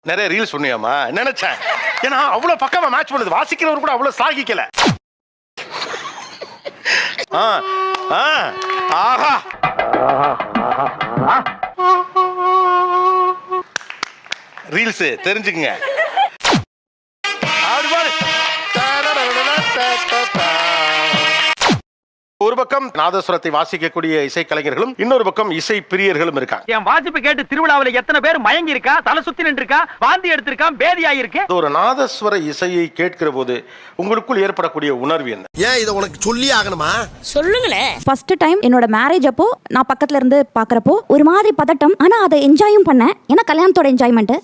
நிறைய ரீல்ஸ் சொன்னியாமா நினைச்சேன். ஏன்னா அவ்வளவு பக்கமா மேட்ச் பண்ணுது. வாசிக்கிறவர் கூட அவ்வளவு சாகிக்கல. ஆஹா ரீல்ஸ் தெரிஞ்சுக்குங்க. ஒரு பக்கம் நாதஸ்வரத்தை வாசிக்கக்கூடிய இசைக்கலைஞர்களும் இன்னொரு பக்கம் இசை பிரியர்களும் இருக்காங்க. என் வாசிப்பு கேட்டு திருவிழாவில் எத்தனை பேர் மயங்கி இருக்கா, தலை சுத்தி நின்று இருக்கா, வாந்தி எடுத்திருக்கா, பேதியா இருக்கு. ஒரு நாதஸ்வர இசையை கேட்கிற போது உங்களுக்குள் ஏற்படக்கூடிய உணர்வு என்ன? ஏன் இதை உனக்கு சொல்லி ஆகணுமா? சொல்லுங்களேன். ஃபர்ஸ்ட் டைம் என்னோட மேரேஜ் அப்போ நான் பக்கத்துல இருந்து பாக்குறப்போ ஒரு மாதிரி பதட்டம், ஆனா அதை என்ஜாயும் பண்ணேன். ஏன்னா கல்யாணத்தோட என்ஜாய்மெண்ட்.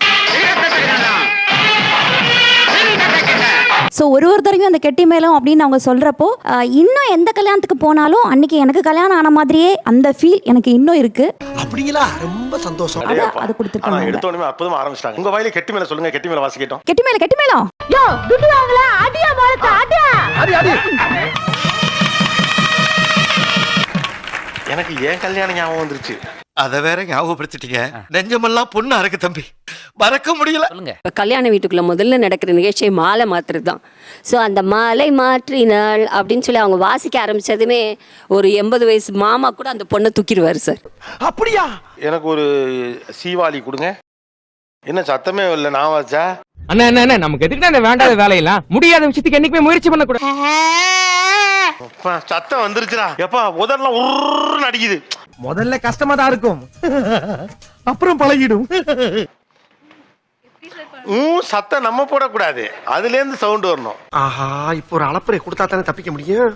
ஸோ ஒரு தடவையும் அந்த கெட்டி மேளம் அப்படின்னு அவங்க சொல்கிறப்போ இன்னும் எந்த கல்யாணத்துக்கு போனாலும் அன்னைக்கு எனக்கு கல்யாணம் ஆன மாதிரியே அந்த ஃபீல் எனக்கு இன்னும் இருக்கு. அப்படிங்களா? ரொம்ப சந்தோஷம். அது கொடுத்துருக்காங்க. எடுத்தோடனே அற்புதமா ஆரம்பிச்சிட்டாங்க. உங்க வாயில கெட்டி மேளம் சொல்லுங்க. கெட்டி மேளம் வாசிக்கட்டும். கெட்டி மேளம் யோ துட்டு வாங்கல அடியா மாரட்ட அடியா அடி எனக்கு ஏன் கல்யாணம் ஞாபகம் வந்துருச்சு. அத வேற ஞாபகப்படுத்திட்டீங்க. நெஞ்சமெல்லாம் பொண்ணு அறக்கு தம்பி, மறக்க முடியல. இப்போ கல்யாண வீட்டுக்குள்ள முதல்ல நடக்கிற நிகழ்ச்சியை மாலை மாத்துறது தான். ஸோ அந்த மாலை மாற்றினாள் அப்படின்னு சொல்லி அவங்க வாசிக்க ஆரம்பிச்சதுமே ஒரு 80 வயசு மாமா கூட அந்த பொண்ணை தூக்கிடுவாரு சார். அப்படியா? எனக்கு ஒரு சீவாளி கொடுங்க. என்ன சத்தமே இல்லை நான் வாச்சா? அண்ணா அண்ணா நமக்கு எதுக்கு அந்த வேண்டாத வேலையெல்லாம் முடியாத விஷயத்துக்கு என்னைக்குமே முயற்சி பண்ண கூட. சத்தம் வந்துருச்சுடா. எப்பா உதறலாம் உருன்னு அடிக்குது. முதல்ல கஷ்டமா தான் இருக்கும், அப்புறம் பழகிடும். சத்தம் நம்ம போடக்கூடாது, அதுல இருந்து சவுண்ட் வரணும். ஆஹா, இப்போ ஒரு அளப்பறை கொடுத்தா தானே தப்பிக்க முடியும்.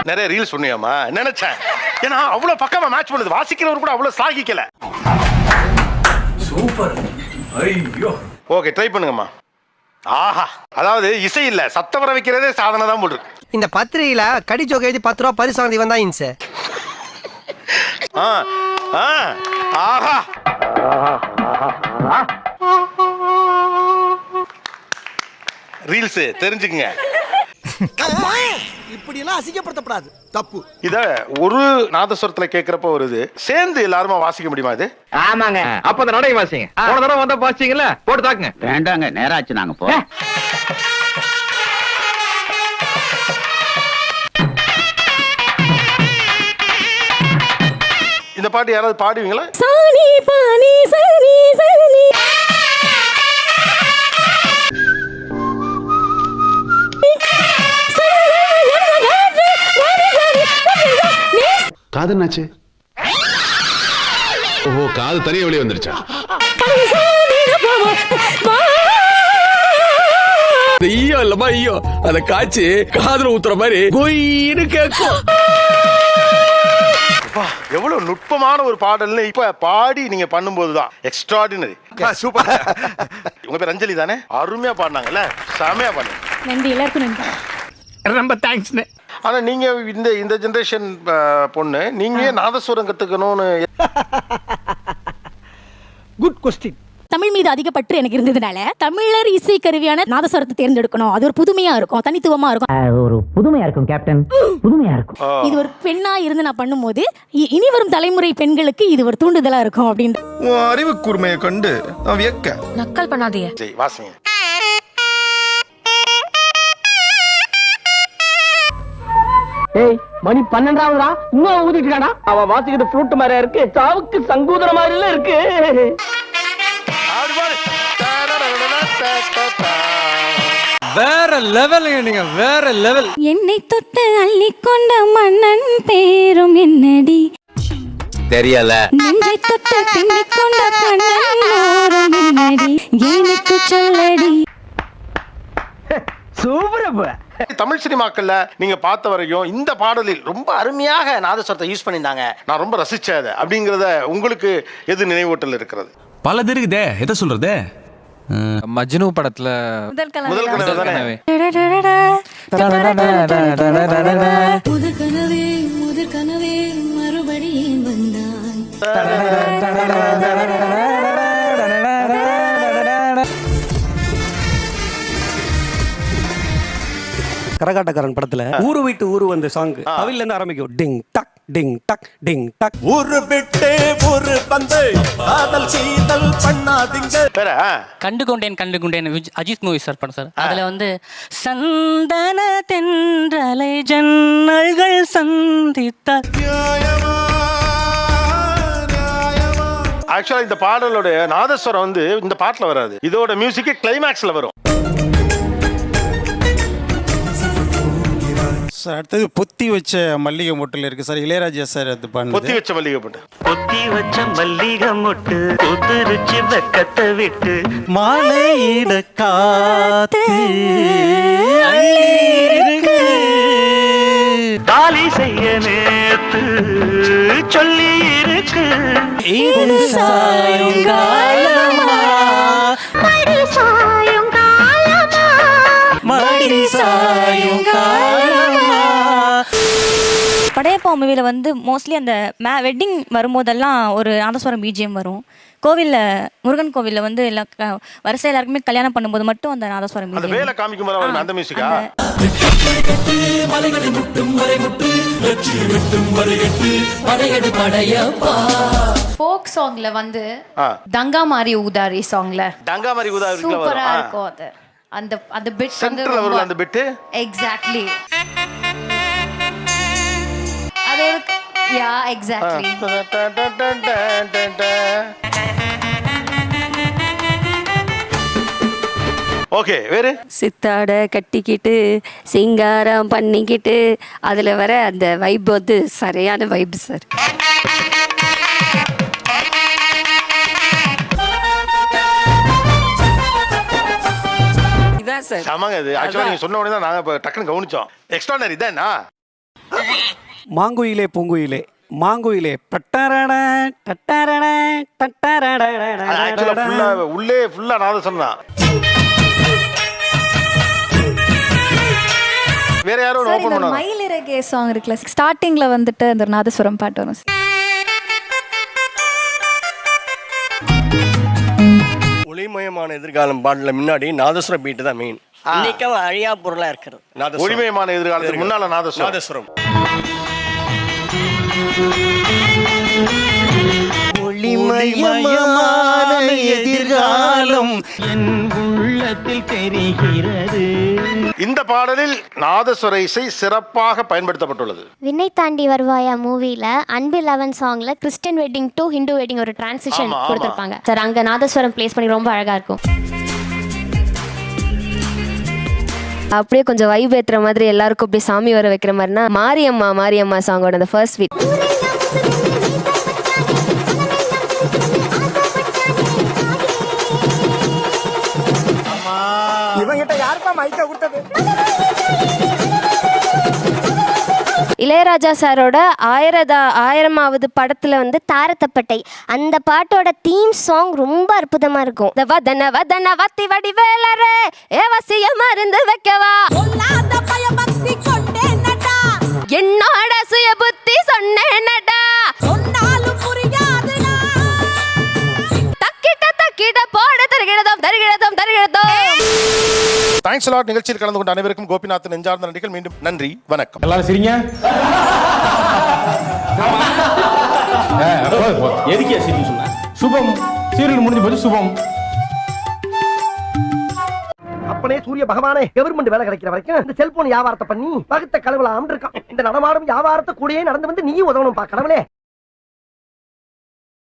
நிறைய ரீல்ஸ் சொன்னியாமா நினைச்சேன். ஏன்னா அவ்வளவு பக்கமா மேட்ச் பண்ணுது. வாசிக்கிறவர் கூட அவ்வளவு சாகிக்கல. சூப்பர். ஐயோ ஓகே ட்ரை பண்ணுங்கம்மா. ஆஹா, அதாவது இசை இல்ல சத்தம் வர வைக்கிறதே சாதனை தான் போல் இருக்கு. இந்த பத்திரிகையில கடி ஜோக் எழுதி 10 ரூபா பரிசு வாங்கி வந்தா இன்ஸ். ஆஹா ரீல்ஸ் தெரிஞ்சுக்குங்க. இப்படி எல்லாம் அசிங்கப்படுத்தப்படாது, தப்பு. இத ஒரு நாதஸ்வரத்துல கேக்குறப்ப வருது, சேர்ந்து எல்லாருமா வாசிக்க முடியுமா இது? ஆமாங்க. அப்ப அந்த நடை வாசிங்க. போன தடவை வந்தா வாசிங்கல, போட்டு தாக்குங்க. வேண்டாங்க, நேராச்சு நாங்க போ. இந்த பாட்டு யாராவது பாடுவீங்களா? சானி பானி சனி சனி காது என்னாச்சு? ஓ, காது தனியா வெளியே வந்துருச்சா? ஐயோ இல்லமா, ஐயோ அத காய்ச்சி காதுல ஊத்துற மாதிரி கொயின்னு கேட்கும். எவ்வளவு நுட்பமான ஒரு பாடல்னு இப்ப பாடி நீங்க பண்ணும்போதுதான் எக்ஸ்ட்ராடினரி. சூப்பர். உங்க பேர் அஞ்சலி தானே? அருமையா பாடினாங்கல்ல, செமையா பாடுங்க. நன்றி, எல்லாருக்கும் நன்றி. ரொம்ப தேங்க்ஸ். ஆனா நீங்க இந்த ஜெனரேஷன் பொண்ணு, நீங்க நாதஸ்வரம் கத்துக்கணும்னு. Good question. தமிழ் மீது அதிக பற்று எனக்கு இருந்ததுனால தமிழர் இசை கருவியான நாதஸ்வரத்தை தேர்ந்தெடுக்கணும். அது ஒரு புதுமையா இருக்கும், தனித்துவமா இருக்கும். ஒரு புதுமையா இருக்கும் கேப்டன், புதுமையா இருக்கும். இது ஒரு பெண்ணா இருந்து நான் பண்ணும்போது இனி வரும் தலைமுறை பெண்களுக்கு இது ஒரு தூண்டுதலா இருக்கும் அப்படின்னு. அறிவு கூர்மையை கண்டு நான் வியக்க. நக்கல் பண்ணாதீங்க. சரி வாசிங்க. ஏய், மணி 12ஆவதுடா, இன்னும் ஊதிட்டு இருக்கானா? அவ வாசிக்கிட்டு ஃப்ரூட் மாதிரி இருக்கு, சாவுக்கு சங்கூதர மாதிரி இல்ல இருக்கு. வேற லெவல், நீங்க வேற லெவல். என்னை தொட்டு அள்ளிக்கொண்ட மன்னன் பேரும் என்னடி தெரியல. நெஞ்சை தொட்டு பின்னிக்கொண்ட கண்ணன் ஓரும் என்னடி எனக்கு சொல்லடி. சூப்பர். தமிழ் சினிமாக்கள்ல நீங்க பார்த்த வரையும் இந்த பாடலில் ரொம்ப அருமையாக நாதஸ்வரத்தை யூஸ் பண்ணியிருந்தாங்க, நான் ரொம்ப ரசிச்சேன் அப்படிங்கறத உங்களுக்கு எது நினைவூட்டல் இருக்கிறது? பல இருக்குதே, எதை சொல்றது? மஜ்னு படத்துல முதல் கனவு தானே? முதல் கனவே மறுபடியும் வந்தாய். கரகாட்டக்காரன் படத்துல ஊரு விட்டு ஊரு வந்த சாங் தவில்ல இருந்து ஆரம்பிக்கும் டிங் டக் டிங் டக் டிங் டக். ஒரு விட்டு ஒரு பந்து காதல் சீதல் பண்ணாதீங்க. வேற கண்டு கொண்டேன் அஜித் மூவி சார் படம் சார். அதுல வந்து சந்தன தென்றலை ஜன்னல்கள் சந்தித்தார். ஆக்சுவலா இந்த பாடலோட நாதஸ்வரம் வந்து இந்த பாட்டுல வராது. இதோட மியூசிக் கிளைமேக்ஸ்ல வரும். சார் அடுத்தது பொத்தி வச்ச மல்லிகை மொட்டில் இருக்கு சார், இளையராஜா சார் அது பண்ணது. பொத்தி வச்ச மல்லிகை போட்டு பொத்தி வச்ச மல்லிகை மொட்டு குதிருச்சி வெக்கத்தை விட்டு மாலையிட காத்து தாலி செய்ய நேத்து சொல்லி இருக்கு. படையப்பா மூவியில் வந்து மோஸ்ட்லி அந்த வெட்டிங் வரும்போதெல்லாம் ஒரு நாதஸ்வரம் பிஜிஎம் வரும். கோவிலில் முருகன் கோவிலில் வந்து வரிசை எல்லாருக்குமே கல்யாணம் பண்ணும்போது மட்டும் அந்த நாதஸ்வரம் அந்த வேலை காமிக்கும் போது வரும் அந்த மியூசிக்கா. ஃபோக் சாங்ல வந்து தங்கா மாரி ஊதாரி சாங்ல டங்கா மாதிரி உதாரணம் சூப்பரா வரும். இருக்கும் அது. அந்த அந்த பிட் சென்டர்ல வரும் அந்த பிட். எக்ஸாக்ட்லி அது யா எக்ஸாக்ட்லி. ஓகே வேறு சித்தாட கட்டிக்கிட்டு சிங்காரம் பண்ணிக்கிட்டு அதில் வர அந்த வைப் வந்து சரியான வைப் சார். இதான் சார் ஆமாங்க. இது ஆக்சுவலா நீங்க சொன்ன உடனே தான் நாங்க இப்ப டக்குன்னு கவனிச்சோம். எக்ஸ்ட்ரானரி இதானா? மாங்குயிலே பூங்குயிலே மாங்குயிலே பட்டரட டட்டரட டட்டரட. ஆக்சுவலா ஃபுல்லா உள்ளே ஃபுல்லா நாதஸ்வரம் தான். வேற யாரும் ஓபன் பண்ணாங்க. மயிலிறகே சாங் இருக்குல்ல, ஸ்டார்டிங்ல வந்துட்டு அந்த நாதஸ்வரம் பாட்டு வரும். ஒளிமயமான எதிர்காலம் பாடல முன்னாடி நாதஸ்வர பீட் தான் மெயின். இன்னைக்கும் அழியா பொருளா இருக்கிறது ஒளிமயமான எதிர்காலத்துக்கு முன்னால நாதஸ்வரம். நாதஸ்வரம் ஒளிமயமான எதிர்காலம் என் உள்ளத்தில் தெரிகிறது. இந்த பாடலில் நாதஸ்வர இசை சிறப்பாக பயன்படுத்தப்பட்டுள்ளது. விண்ணை தாண்டி வருவாயா மூவில அன்பு 11 சாங்ல Christian wedding to Hindu wedding ஒரு டிரான்சிஷன் கொடுத்திருப்பாங்க சார். அங்க நாதஸ்வரம் பிளேஸ் பண்ணி ரொம்ப அழகா இருக்கும். அப்படியே கொஞ்சம் வைப் ஏத்துற மாதிரி எல்லாருக்கும் அப்படியே சாமி வர வைக்கிற மாதிரினா மாரியம்மா சாங்கோட அந்த ஃபர்ஸ்ட் பீட். இவங்கிட்ட யாருப்பா மைக்க கொடுத்தது? இளையராஜா சாரோட 1000வது படத்துல வந்து தாரத்தப்பட்டை அந்த பாட்டோட தீம் சாங் ரொம்ப அற்புதமா இருக்கும். வதன வதன வத்தி வடி வேலரே ஏவசிய மருந்து வைக்கவா என்னோட சுய புத்தி சொன்னேனடா தக்கிட்ட போட தருகிறதும். Thanks a lot. நிகழ்ச்சியில் கலந்து கொண்ட அனைவருக்கும் கோபிநாத் நெஞ்சார்ந்த நன்றிகள். மீண்டும் நன்றி, வணக்கம். எல்லாரும் சிரிங்க. எதுக்கே சிரிக்க சொன்ன? சுபம் சீரியல் முடிஞ்சு போச்சு. சுபம் அப்பனே சூரிய பகவானே, கவர்மெண்ட் வேலை கிடைக்கிற வரைக்கும் இந்த செல்போன் வியாபாரத்தை பண்ணி பகுத்த கலவலாம் இருக்கான். இந்த நடமாடும் வியாபாரத்தை கூடயே நடந்து வந்து நீயும் உதவணும் பா கடவுளே.